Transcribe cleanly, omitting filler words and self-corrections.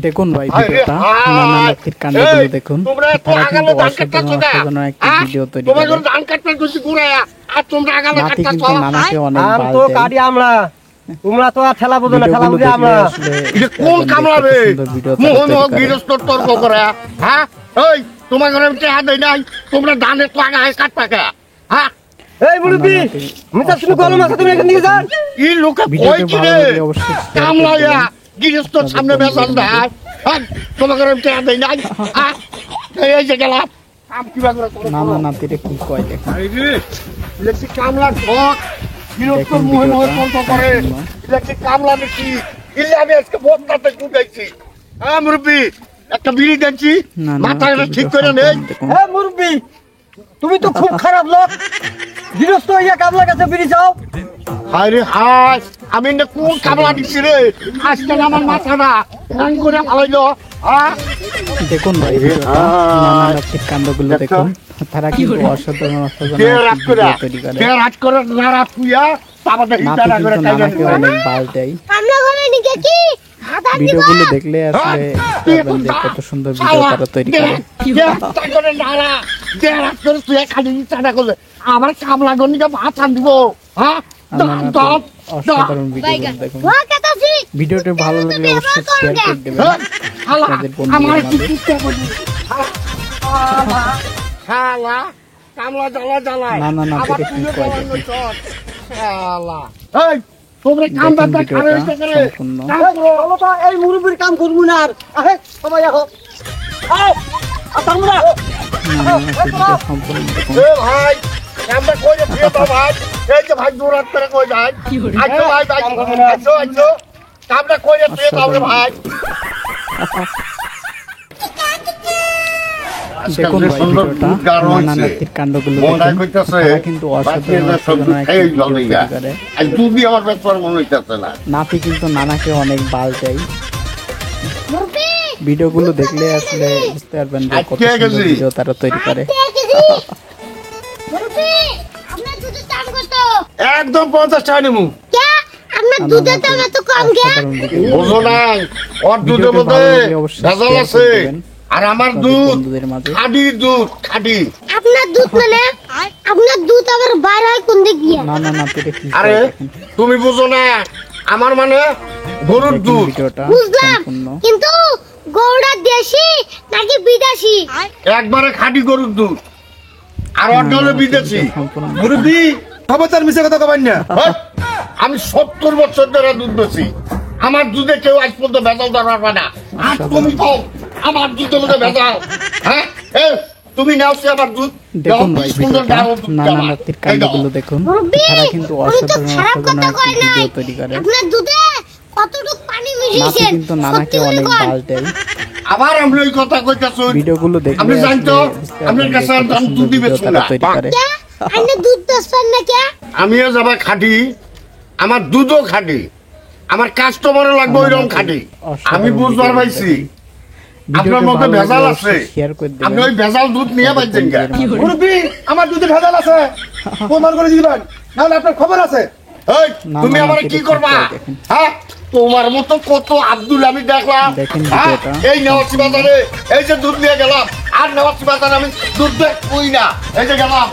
দেখুন ভাই ভিডিওটা নানা নাতির কাণ্ডগুলো দেখুন। তারা কিন্তু অসাধারণ একটি ভিডিও তৈরি করে। নাতি কিন্তু নানাকে অনেক বাল দেয়। তোমরা তো আর ঠেলা বুঝো না, ঠেলা বুঝে আমরা কোন কামড়াবে মোহন গৃহস্থ তর্ক করে। হ্যাঁ ওই তোমার ঘরে টেহা দেয় নাই, তোমরা ধানের তো আগে কাট পাকা। হ্যাঁ এই মুরব্বি মিতা শুরু করো মাথা তুমি এখান থেকে যান। কি লোকে কই কি রে কামলায়া গৃহস্থর সামনে বেসাল দেয়। হ্যাঁ তোমার ঘরে টেহা দেয় নাই। হ্যাঁ এই যে গেলাম কাম কিবা করে নানা নাতিরে কি কয় দেখুন। ইলেকট্রিক কামলার ঠক গৃহস্থর মুহে মুহে তর্ক করে। ইলেকট্রিক কামলা দেখি ইলে আমি আজকে বদনাতে গুটাইছি। হ্যাঁ মুরব্বি একটা বিড়ি দিচ্ছি, মাথাটা ঠিক করে নেই। হ্যাঁ মুরব্বি তুমি তো খুব খারাপ লোক, গৃহস্থ হইয়া কামলা কাছে বিড়ি যাও। হায় রে হায়, আমি না কোন কামলা দিচ্ছি রে, আজকে আমার মাথাটা ভাঙ করে ফালাইলো। দেখুন ভাই ভিডিওটা নানা নাতির কাণ্ডগুলো দেখুন। তারা কিন্তু অসাধারণ তৈরি করে। রাত করে না রাত শুয়া নাতি কিন্তু নানাকে অনেক বাল দেয়। ভিডিওগুলো দেখলে আসলে বুঝতে পারবেন যে কত সুন্দর ভিডিও তারা তৈরি করে। আমার কামলা গনিকে ভাত আনব। হ্যাঁ অসাধারণ ভিডিও দেখুন। ভিডিওটি ভালো লাগলে অবশ্যই শেয়ার করে দেবেন আপনাদের বন্ধুদের মাঝে। নানা নাতিরে কি কয় এই মুরব্বির কাম করবো না আর সবাই এখন সম্পূর্ণ দেখুন। ভাই আমরা কই যে ভাই এই যে ভাই দূর করে কই ভাই আইছো ভাই ভাই আইছো আইছো আমরা কই যে ভাই দেখুন ভাই ভিডিওটা নানা নাতির কাণ্ডগুলো দেখুন। তারা কিন্তু অসাধারণ নাতি কিন্তু নানাকে অনেক বাল দেয়। ভিডিওগুলো দেখলে আসলে বুঝতে পারবেন যে কত সুন্দর ভিডিও তারা তৈরি করে। একদম 50 টাকা নিমু। আপনার দুধের দাম এত কম কেন? বুঝো না ওর দুধের মধ্যে ভেজাল আছে, আর আমার দুধ খাঁটি দুধ খাঁটি। আপনার দুধ মানে আপনার দুধ আবার বাইরে হয় কোন দিক দিয়ে? না না নাতিরে কি আরে তুমি বুঝো না, আমার মানে গরুর দুধ। বুঝলাম, কিন্তু গরুটা দেশি নাকি বিদেশি? একবারে খাঁটি গরুর দুধ, আর অন্য হলো বিদেশি। মুরব্বি খবরদার মিছে কথা কবেন না। আমি 70 বছর ধরে দুধ বেছি, আমার দুধে কেউ আজ পর্যন্ত ভেজাল দেওয়া পারবে না। আর তুমি তো আমার দুধের মধ্যে ভেজাল। হ্যাঁ তুমি নাও সে আমার দুধ। দেখুন ভাই ভিডিওটা নানা নাতির কাণ্ডগুলো দেখুন। তারা কিন্তু অসাধারণ ভিডিও তৈরি করে। আপনার দুধে কতটুকু পানি মিশিয়েছেন? নাতি কিন্তু নানাকে অনেক বাল দেয়। আবার আমি ওই কথা কইতাছি, ভিডিওগুলো দেখলে আপনি জানতো আপনার কাছে দাম দুধ দিবে না। আপনি দুধ দছেন না কে? আমিও যাবা খাঁটি, আমার দুধও খাঁটি, আমার কাস্টমারও লাগবে ওইরকম খাঁটি। আমি বুঝবার পাইছি আপনার মধ্যে ভেজাল আছে, আপনি ওই ভেজাল দুধ নিয়ে পাইছেন। মুরব্বি আমার দুধে ভেজাল আছে, প্রমাণ করে দিবেন, নাহলে আপনার খবর আছে। এই তুমি আমার কি করবা? হ্যাঁ তোমার মতো কত আব্দুল আমি দেখলাম। এই নেওয়াছি বাজারে এই যে দুধ নিয়ে গেলাম, আর নেওয়াছি বাজারে আমি দুধ দেখবই না, এই যে গেলাম